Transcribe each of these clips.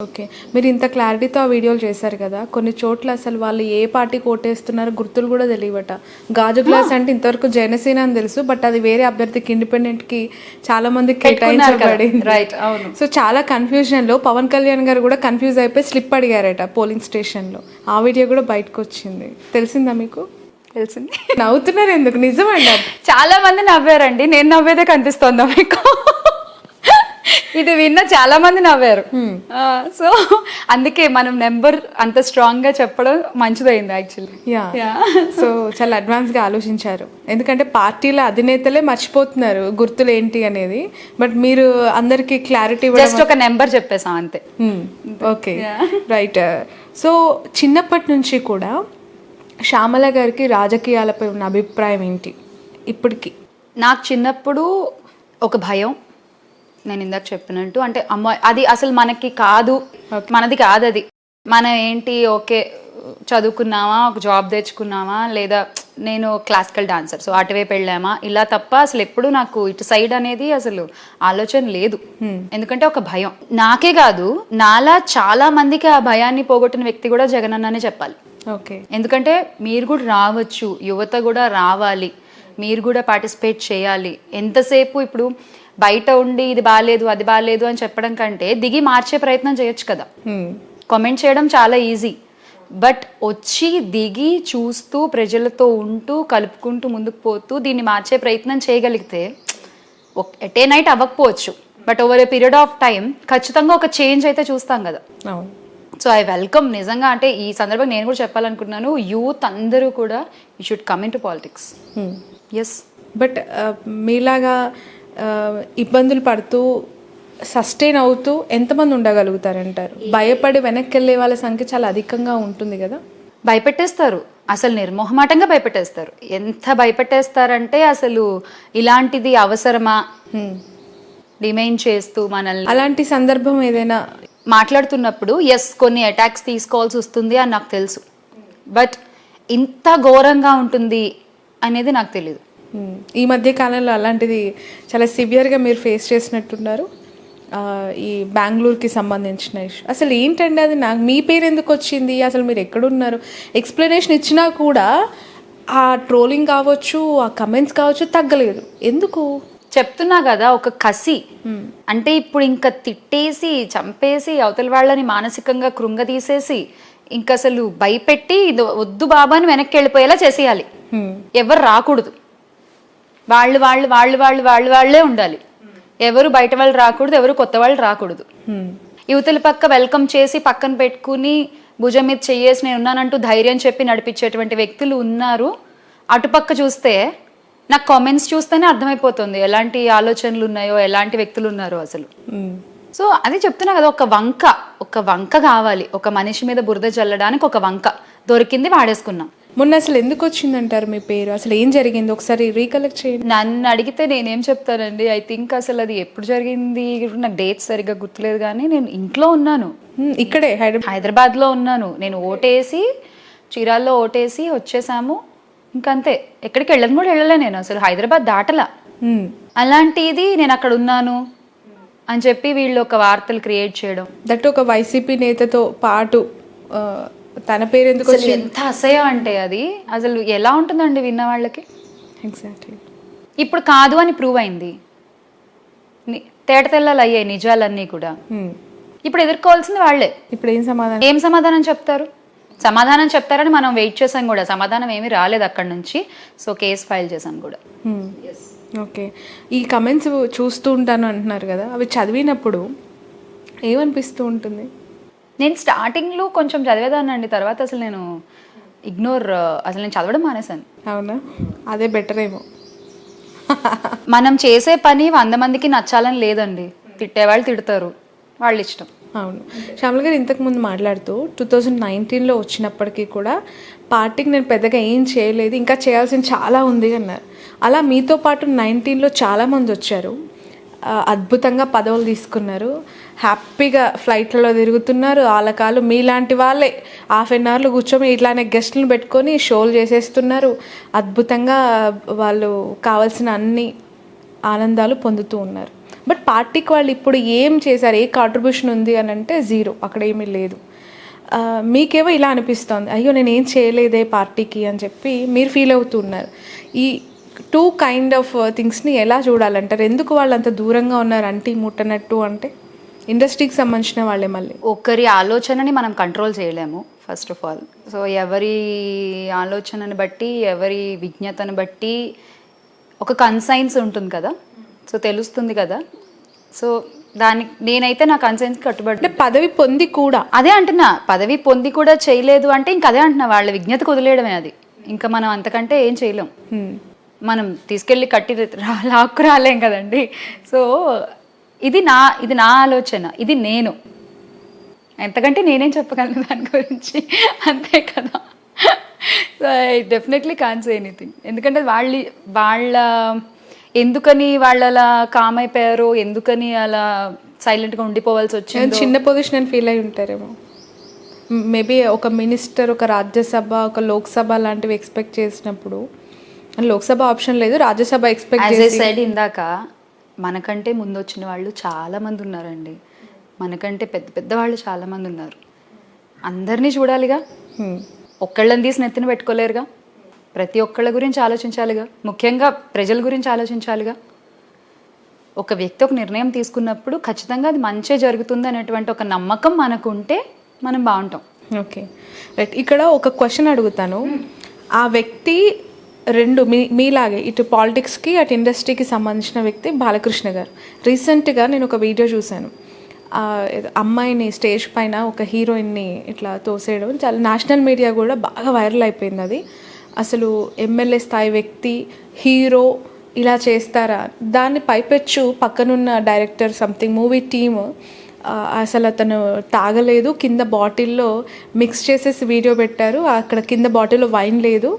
Okay. మీరు ఇంత క్లారిటీతో ఆ వీడియోలు చేశారు కదా! కొన్ని చోట్ల అసలు వాళ్ళు ఏ పార్టీకి ఓటేస్తున్నారో గుర్తులు కూడా తెలియవట. గాజు గ్లాస్ అంటే ఇంతవరకు జనసేన అని తెలుసు. బట్ అది వేరే అభ్యర్థికి ఇండిపెండెంట్‌కి చాలా మందికి కేటాయించబడింది. రైట్, అవును. సో చాలా కన్ఫ్యూజన్‌లో పవన్ కళ్యాణ్ గారు కూడా కన్ఫ్యూజ్ అయిపోయి స్లిప్ అడిగారట పోలింగ్ స్టేషన్‌లో. ఆ వీడియో కూడా బయటకు వచ్చింది. తెలిసిందా మీకు? తెలిసింది. నవ్వుతున్నారు ఎందుకు? నిజమండి. చాలా మంది నవ్వారండి. నేను నవ్వేదే కనిపిస్తోందా మీకు? ఇది విన్న చాలా మంది నవ్వారు. సో అందుకే మనం నెంబర్ అంత స్ట్రాంగ్ గా చెప్పడం మంచిదైంది యాక్చువల్లీ. యా. సో చాలా అడ్వాన్స్ గా ఆలోచించారు. ఎందుకంటే పార్టీల అధినేతలే మర్చిపోతున్నారు గుర్తులు ఏంటి అనేది. బట్ మీరు అందరికి క్లారిటీ జస్ట్ ఒక నెంబర్ చెప్పేసాం అంతే. Okay, right. సో చిన్నప్పటి నుంచి కూడా శ్యామల గారికి రాజకీయాలపై ఉన్న అభిప్రాయం ఏంటి ఇప్పటికి? నాకు చిన్నప్పుడు ఒక భయం, నేను ఇందాక చెప్పినట్టు. అంటే అమ్మ అది అసలు మనకి కాదు, మనది కాదు అది. మనం ఏంటి, ఓకే చదువుకున్నామా, ఒక జాబ్ తెచ్చుకున్నామా, లేదా నేను క్లాసికల్ డాన్సర్ సో అటువైపు వెళ్ళామా, ఇలా తప్ప అసలు ఎప్పుడు నాకు ఇటు సైడ్ అనేది అసలు ఆలోచన లేదు. ఎందుకంటే ఒక భయం. నాకే కాదు, నాలా చాలా మందికి ఆ భయాన్ని పోగొట్టిన వ్యక్తి కూడా జగన్ అన్ననే చెప్పాలి. ఓకే. ఎందుకంటే మీరు కూడా రావచ్చు, యువత కూడా రావాలి, మీరు కూడా పార్టిసిపేట్ చేయాలి. ఎంతసేపు ఇప్పుడు బయట ఉండి ఇది బాగాలేదు అది బాగాలేదు అని చెప్పడం కంటే దిగి మార్చే ప్రయత్నం చేయొచ్చు కదా. కామెంట్ చేయడం చాలా ఈజీ, బట్ వచ్చి దిగి చూస్తూ ప్రజలతో ఉంటూ కలుపుకుంటూ ముందుకు పోతూ దీన్ని మార్చే ప్రయత్నం చేయగలిగితే ఎట్ ఏ నైట్ అవ్వకపోవచ్చు, but over a period of time ఖచ్చితంగా ఒక చేంజ్ అయితే చూస్తాం కదా. So I welcome. నిజంగా అంటే ఈ సందర్భంగా నేను కూడా చెప్పాలనుకుంటున్నాను, యూత్ అందరూ కూడా you should come into politics. Yes. But మీలాగా ఇబ్బందులు పడుతూ సస్టైన్ అవుతూ ఎంతమంది ఉండగలుగుతారంటారు? భయపడి వెనక్కి వెళ్ళే వాళ్ళ సంఖ్య చాలా అధికంగా ఉంటుంది కదా. భయపెట్టేస్తారు, అసలు నిర్మోహమాటంగా భయపెట్టేస్తారు. ఎంత భయపెట్టేస్తారంటే అసలు ఇలాంటిది అవసరమా డిమైన్ చేస్తూ మనల్ని. అలాంటి సందర్భం ఏదైనా మాట్లాడుతున్నప్పుడు ఎస్ కొన్ని అటాక్స్ తీసుకోవాల్సి వస్తుంది అని నాకు తెలుసు, బట్ ఇంత ఘోరంగా ఉంటుంది అనేది నాకు తెలియదు. ఈ మధ్య కాలంలో అలాంటిది చాలా సివియర్గా మీరు ఫేస్ చేసినట్టున్నారు. ఈ బెంగళూరుకి సంబంధించిన ఇష్యూ అసలు ఏంటండి అది? నాకు మీ పేరు ఎందుకు వచ్చింది, అసలు మీరు ఎక్కడున్నారు? ఎక్స్ప్లెనేషన్ ఇచ్చినా కూడా ఆ ట్రోలింగ్ కావచ్చు, ఆ కమెంట్స్ కావచ్చు తగ్గలేదు. ఎందుకు? చెప్తున్నా కదా, ఒక కసి. అంటే ఇప్పుడు ఇంకా తిట్టేసి చంపేసి అవతల వాళ్ళని మానసికంగా కృంగదీసేసి ఇంక అసలు భయపెట్టి వద్దు బాబా అని వెనక్కి వెళ్ళిపోయేలా చేసేయాలి. ఎవరు రాకూడదు, వాళ్ళు వాళ్ళు వాళ్ళు వాళ్ళు వాళ్ళు వాళ్ళే ఉండాలి. ఎవరు బయట వాళ్ళు రాకూడదు, ఎవరు కొత్త వాళ్ళు రాకూడదు. యువతల పక్క వెల్కమ్ చేసి పక్కన పెట్టుకుని భుజం మీద చెయ్యేసి నేను ఉన్నానంటూ ధైర్యం చెప్పి నడిపించేటువంటి వ్యక్తులు ఉన్నారు. అటుపక్క చూస్తే నాకు కామెంట్స్ చూస్తేనే అర్థమైపోతుంది ఎలాంటి ఆలోచనలు ఉన్నాయో, ఎలాంటి వ్యక్తులు ఉన్నారో అసలు. సో అది చెప్తున్నా కదా, ఒక వంక కావాలి. ఒక మనిషి మీద బురద చల్లడానికి ఒక వంక దొరికింది, వాడేసుకున్నాం. మొన్న అసలు ఎందుకు వచ్చిందంటారు మీ పేరు? అసలు ఏం జరిగింది ఒకసారి రీకలెక్ట్ చేయండి. నన్ను అడిగితే నేనేం చెప్తానండి, ఐ థింక్ అసలు అది ఎప్పుడు జరిగింది నాకు డేట్ సరిగ్గా గుర్తులేదు, కానీ నేను ఇంట్లో ఉన్నాను, ఇక్కడే హైదరాబాద్లో ఉన్నాను. నేను ఓటేసి చీరాల్లో ఓటేసి వచ్చేసాము, ఇంకంతే. ఎక్కడికి వెళ్ళను కూడా వెళ్ళలే, నేను అసలు హైదరాబాద్ దాటలా. అలాంటిది నేను అక్కడ ఉన్నాను అని చెప్పి వీళ్ళు ఒక వార్తలు క్రియేట్ చేయడం, దట్ ఒక వైసీపీ నేతతో పాటు తన పేరు ఎందుకు? ఎంత అసహ్యం అంటే అది అసలు ఎలా ఉంటుందండి విన్న వాళ్ళకి. ఎగ్జాక్ట్లీ. ఇప్పుడు కాదు అని ప్రూవ్ అయింది, తేట తెల్లాలు అయ్యాయి నిజాలన్నీ కూడా. ఇప్పుడు ఎదుర్కోవాల్సింది వాళ్ళే. ఇప్పుడు ఏం సమాధానం చెప్తారు? సమాధానం చెప్తారని మనం వెయిట్ చేసాం కూడా, సమాధానం ఏమీ రాలేదు అక్కడి నుంచి. సో కేసు ఫైల్ చేసాం కూడా. ఓకే. ఈ కమెంట్స్ చూస్తూ ఉంటాను అంటున్నారు కదా, అవి చదివినప్పుడు ఏమనిపిస్తూ ఉంటుంది? నేను స్టార్టింగ్లో కొంచెం చదివేదాన్నండి, తర్వాత అసలు నేను అసలు నేను చదవడం మానేశాను. అవునా? అదే బెటర్ ఏమో. మనం చేసే పని 100 మందికి నచ్చాలని లేదండి. తిట్టేవాళ్ళు తిడతారు, వాళ్ళ ఇష్టం. అవును. శ్యామల గారు ఇంతకుముందు మాట్లాడుతూ 2019లో వచ్చినప్పటికీ కూడా పార్టీకి నేను పెద్దగా ఏం చేయలేదు, ఇంకా చేయాల్సింది చాలా ఉంది అన్నారు. అలా మీతో పాటు 19లో చాలామంది వచ్చారు, అద్భుతంగా పదవులు తీసుకున్నారు, హ్యాపీగా ఫ్లైట్లలో తిరుగుతున్నారు. వాళ్ళకాలు మీలాంటి వాళ్ళే ½ కూర్చొని ఇట్లానే గెస్ట్లను పెట్టుకొని షోలు చేసేస్తున్నారు. అద్భుతంగా వాళ్ళు కావాల్సిన అన్ని ఆనందాలు పొందుతూ ఉన్నారు. బట్ పార్టీకి వాళ్ళు ఇప్పుడు ఏం చేశారు, ఏ కాంట్రిబ్యూషన్ ఉంది అని అంటే జీరో, అక్కడ ఏమీ లేదు. మీకేమో ఇలా అనిపిస్తుంది, అయ్యో నేను ఏం చేయలేదే పార్టీకి అని చెప్పి మీరు ఫీల్ అవుతున్నారు. ఈ టూ కైండ్ ఆఫ్ థింగ్స్ని ఎలా చూడాలంటారు? ఎందుకు వాళ్ళు అంత దూరంగా ఉన్నారు అంటీ ముట్టనట్టు? అంటే ఇండస్ట్రీకి సంబంధించిన వాళ్ళే మళ్ళీ. ఒకరి ఆలోచనని మనం కంట్రోల్ చేయలేము ఫస్ట్ ఆఫ్ ఆల్. సో ఎవరి ఆలోచనని బట్టి, ఎవరి విజ్ఞతను బట్టి ఒక కన్సైన్స్ ఉంటుంది కదా, సో తెలుస్తుంది కదా. సో దానికి నేనైతే నా కన్సైన్స్ కట్టుబడి. అంటే పదవి పొంది కూడా అదే అంటున్నా, పదవి పొంది కూడా చేయలేదు అంటే ఇంక అదే అంటున్నా, వాళ్ళ విజ్ఞతకు వదిలేయడమే అది. ఇంకా మనం అంతకంటే ఏం చేయలేం. మనం తీసుకెళ్ళి కట్టి లాక్కు రాలేం కదండి. సో ఇది నా ఆలోచన, ఇది నేను. ఎంతకంటే నేనేం చెప్పగలను దాని గురించి, అంతే కదా. So I definitely can't say anything. ఎందుకంటే వాళ్ళ ఎందుకని వాళ్ళు అలా కామ్ అయిపోయారో, ఎందుకని అలా సైలెంట్గా ఉండిపోవాల్సి వచ్చింది. చిన్న పొజిషన్ అని ఫీల్ అయి ఉంటారేమో. మేబీ ఒక మినిస్టర్, ఒక రాజ్యసభ, ఒక లోక్సభ లాంటివి ఎక్స్పెక్ట్ చేసినప్పుడు, లోక్సభ ఆప్షన్ లేదు, రాజ్యసభ ఎక్స్పెక్ట్ చేసి. సైడ్ ఇందాక మనకంటే ముందు వచ్చిన వాళ్ళు చాలా మంది ఉన్నారండి. మనకంటే పెద్ద పెద్ద వాళ్ళు చాలా మంది ఉన్నారు. అందరినీ చూడాలిగా, ఒక్కళ్ళని తీసి నెత్తిన పెట్టుకోలేరుగా. ప్రతి ఒక్కళ్ళ గురించి ఆలోచించాలిగా, ముఖ్యంగా ప్రజల గురించి ఆలోచించాలిగా. ఒక వ్యక్తి ఒక నిర్ణయం తీసుకున్నప్పుడు ఖచ్చితంగా అది మంచే జరుగుతుంది అనేటువంటి ఒక నమ్మకం మనకు ఉంటే మనం బాగుంటాం. Okay right. ఇక్కడ ఒక క్వశ్చన్ అడుగుతాను. ఆ వ్యక్తి మీలాగే ఇటు పాలిటిక్స్కి అటు ఇండస్ట్రీకి సంబంధించిన వ్యక్తి బాలకృష్ణ గారు. రీసెంట్గా నేను ఒక వీడియో చూశాను, అమ్మాయిని స్టేజ్ పైన ఒక హీరోయిన్ని ఇట్లా తోసేయడం చాలా నేషనల్ మీడియా కూడా బాగా వైరల్ అయిపోయింది. అది అసలు ఎమ్మెల్యే స్థాయి వ్యక్తి హీరో ఇలా చేస్తారా? దాన్ని పైపెచ్చు పక్కనున్న డైరెక్టర్ సంథింగ్ మూవీ టీమ్ అసలు అతను తాగలేదు, కింద బాటిల్లో మిక్స్ చేసేసి వీడియో పెట్టారు, అక్కడ కింద బాటిల్లో వైన్ లేదు.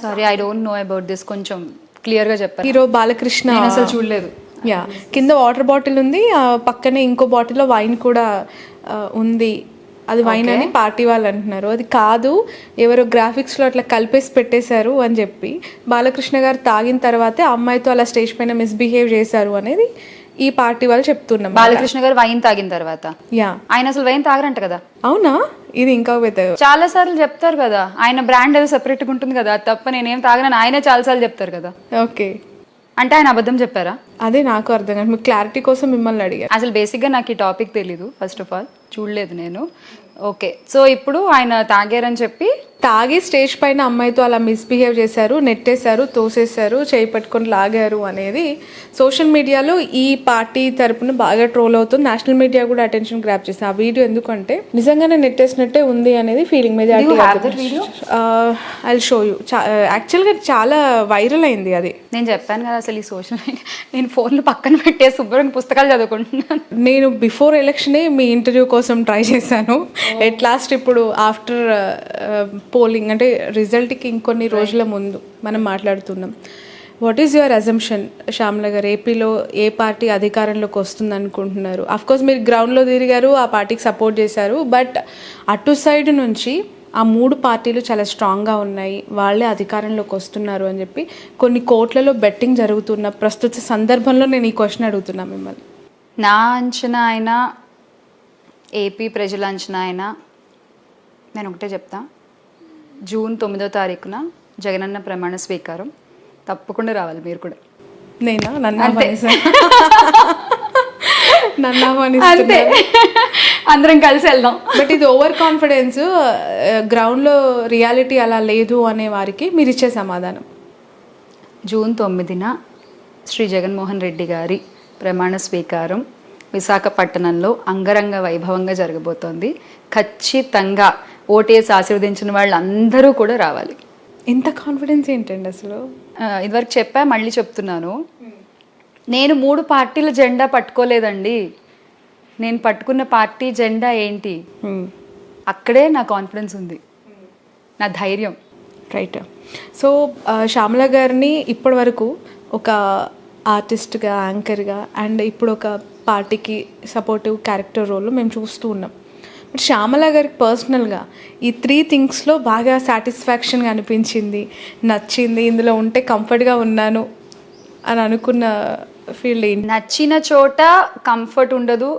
Sorry, I don't know about this, కొంచెం క్లియర్గా చెప్పారు. హీరో బాలకృష్ణ అసలు చూడలేదు. యా, కింద వాటర్ బాటిల్ ఉంది, పక్కనే ఇంకో బాటిల్లో వైన్ కూడా ఉంది. అది వైన్ అని పార్టీ వాళ్ళు అంటున్నారు. అది కాదు, ఎవరో గ్రాఫిక్స్లో అట్లా కలిపేసి పెట్టేశారు అని చెప్పి బాలకృష్ణ గారు తాగిన తర్వాతే అమ్మాయితో అలా స్టేజ్ పైన మిస్బిహేవ్ చేశారు అనేది ఈ పార్టీ వాళ్ళు చెప్తున్నాం. బాలకృష్ణ గారు వైన్ తాగిన తర్వాత? యా, ఆయన అసలు వైన్ తాగరంట కదా. అవునా? ఇది ఇంకా చాలా సార్లు చెప్తారు కదా, ఆయన బ్రాండ్ అది సెపరేట్గా ఉంటుంది కదా, తప్ప నేనేం తాగనని ఆయనే చాలా సార్లు చెప్తారు కదా. ఓకే, అంటే ఆయన అబద్ధం చెప్పారా? అదే నాకు అర్థం కాదు, మీకు క్లారిటీ కోసం మిమ్మల్ని అడిగారు. అసలు బేసిక్గా నాకు ఈ టాపిక్ తెలీదు, ఫస్ట్ ఆఫ్ ఆల్ చూడలేదు నేను. ఓకే, సో ఇప్పుడు ఆయన తాగారని చెప్పి తాగి స్టేజ్ పైన అమ్మాయితో అలా మిస్బిహేవ్ చేశారు, నెట్టేశారు, తోసేశారు, చేయి పట్టుకొని లాగారు అనేది సోషల్ మీడియాలో ఈ పార్టీ తరపున బాగా ట్రోల్ అవుతుంది. నేషనల్ మీడియా కూడా అటెన్షన్ గ్రాప్ చేసింది. ఆ వీడియో ఎందుకంటే నిజంగానే నెట్టేసినట్టే ఉంది అనేది ఫీలింగ్ మీద. I show you. యాక్చువల్గా చాలా వైరల్ అయింది అది. నేను చెప్పాను కదా, అసలు ఈ సోషల్ మీడియా నేను ఫోన్లు పక్కన పెట్టే శుభ్రంగా పుస్తకాలు చదువుకుంటున్నాను. నేను బిఫోర్ ఎలక్షనే మీ ఇంటర్వ్యూ కోసం ట్రై చేశాను. ఎట్ లాస్ట్ ఇప్పుడు ఆఫ్టర్ పోలింగ్ అంటే రిజల్ట్కి ఇంకొన్ని రోజుల ముందు మనం మాట్లాడుతున్నాం. What is your assumption Shyamala గారు? ఏపీలో ఏ పార్టీ అధికారంలోకి వస్తుంది అనుకుంటున్నారు? అఫ్కోర్స్ మీరు గ్రౌండ్లో తిరిగారు, ఆ పార్టీకి సపోర్ట్ చేశారు, బట్ అటు సైడ్ నుంచి ఆ మూడు పార్టీలు చాలా స్ట్రాంగ్గా ఉన్నాయి, వాళ్ళే అధికారంలోకి వస్తున్నారు అని చెప్పి కొన్ని కోట్లలో బెట్టింగ్ జరుగుతున్న ప్రస్తుత సందర్భంలో నేను ఈ క్వశ్చన్ అడుగుతున్నా మిమ్మల్ని. నా అంచనా అయినా, ఏపీ ప్రజల అంచనా అయినా నేను ఒకటే చెప్తా, జూన్ 9వ తారీఖున జగనన్న ప్రమాణ స్వీకారం. తప్పకుండా రావాలి మీరు కూడా. నేనా? నన్ను అంతే, అందరం కలిసి వెళ్దాం. బట్ ఇది ఓవర్ కాన్ఫిడెన్స్, గ్రౌండ్లో రియాలిటీ అలా లేదు అనే వారికి మీరు ఇచ్చే సమాధానం? జూన్ 9న శ్రీ జగన్మోహన్ రెడ్డి గారి ప్రమాణ స్వీకారం విశాఖపట్నంలో అంగరంగ వైభవంగా జరగబోతోంది. ఖచ్చితంగా ఓటేసి ఆశీర్వదించిన వాళ్ళు అందరూ కూడా రావాలి. ఇంత కాన్ఫిడెన్స్ ఏంటండి అసలు? ఇదివరకు చెప్పా, మళ్ళీ చెప్తున్నాను, నేను 3 పార్టీల జెండా పట్టుకోలేదండి. నేను పట్టుకున్న పార్టీ జెండా ఏంటి, అక్కడే నా కాన్ఫిడెన్స్ ఉంది, నా ధైర్యం. రైట్. సో శ్యామల గారిని ఇప్పటి వరకు ఒక ఆర్టిస్ట్గా, యాంకర్గా అండ్ ఇప్పుడు ఒక పార్టీకి సపోర్టివ్ క్యారెక్టర్ రోల్లో మేము చూస్తూ ఉన్నాం. బట్ శ్యామల గారికి పర్సనల్గా ఈ 3 థింగ్స్లో బాగా సాటిస్ఫాక్షన్గా అనిపించింది, నచ్చింది, ఇందులో ఉంటే కంఫర్ట్గా ఉన్నాను అని అనుకున్న ఫీల్డ్ ఏంటి? నచ్చిన చోట కంఫర్ట్ ఉండదు,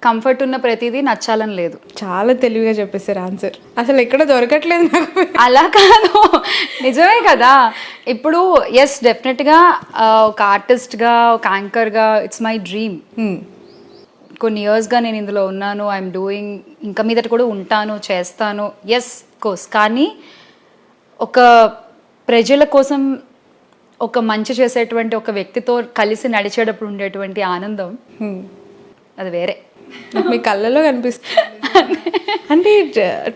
కంఫర్ట్ ఉన్న ప్రతిదీ నచ్చాలని లేదు. చాలా తెలివిగా చెప్పేశారు ఆన్సర్. అసలు ఎక్కడ దొరకట్లేదు నాకు. అలా కాదు, నిజమే కదా. ఇప్పుడు ఎస్ డెఫినెట్గా ఒక ఆర్టిస్ట్గా, ఒక యాంకర్గా ఇట్స్ మై డ్రీమ్. కొన్ని ఇయర్స్గా నేను ఇందులో ఉన్నాను, ఐఎమ్ డూయింగ్, ఇంకా మీదట కూడా ఉంటాను, చేస్తాను, ఎస్ కోర్స్. కానీ ఒక ప్రజల కోసం ఒక మంచి చేసేటువంటి ఒక వ్యక్తితో కలిసి నడిచేటప్పుడు ఉండేటువంటి ఆనందం అది వేరే. మీ కళ్ళలో కనిపిస్తుంది. అంటే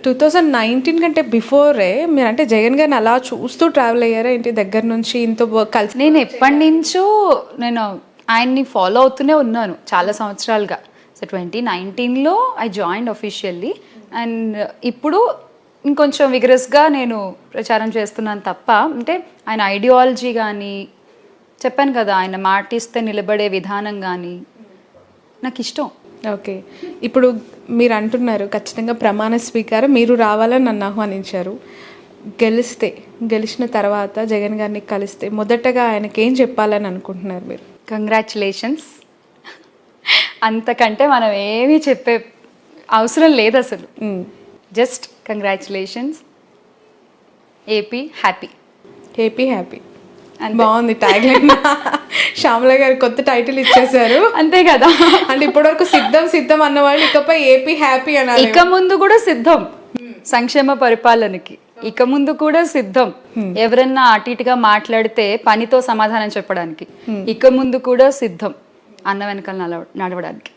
2019 కంటే బిఫోరే మీరు అంటే జగన్ గారిని అలా చూస్తూ ట్రావెల్ అయ్యారా ఏంటి దగ్గర నుంచి ఇంత కలిసి? నేను ఎప్పటి నుంచో నేను ఆయన్ని ఫాలో అవుతూనే ఉన్నాను చాలా సంవత్సరాలుగా. సో 2019లో ఐ జాయిన్డ్ అఫీషియల్లీ, అండ్ ఇప్పుడు ఇంకొంచెం విగరస్గా నేను ప్రచారం చేస్తున్నాను తప్ప, అంటే ఆయన ఐడియాలజీ కానీ, చెప్పాను కదా ఆయన మాటిస్తే నిలబడే విధానం కానీ నాకు ఇష్టం. ఓకే, ఇప్పుడు మీరు అంటున్నారు ఖచ్చితంగా ప్రమాణ స్వీకారం మీరు రావాలని నన్ను ఆహ్వానించారు. గెలిచిన తర్వాత జగన్ గారిని కలిస్తే మొదటగా ఆయనకి ఏం చెప్పాలని అనుకుంటున్నారు మీరు? కంగ్రాచులేషన్స్. అంతకంటే మనం ఏమీ చెప్పే అవసరం లేదు అసలు. Just congratulations, AP happy. AP happy బాగుంది ట్యాగ్ లైన్. శ్యామల గారు కొత్త టైటిల్ ఇచ్చేసారు. అంతే కదా. అంటే ఇప్పటివరకు సిద్ధం అన్నవాళ్ళు ఇకపై ఏపీ హ్యాపీ అనాలి. ఇక ముందు కూడా సిద్ధం సంక్షేమ పరిపాలనకి, ఇక ముందు కూడా సిద్ధం. ఎవరన్నా అటు ఇటుగా మాట్లాడితే పనితో సమాధానం చెప్పడానికి ఇక ముందు కూడా సిద్ధం అన్న వెనకాల నడవడానికి.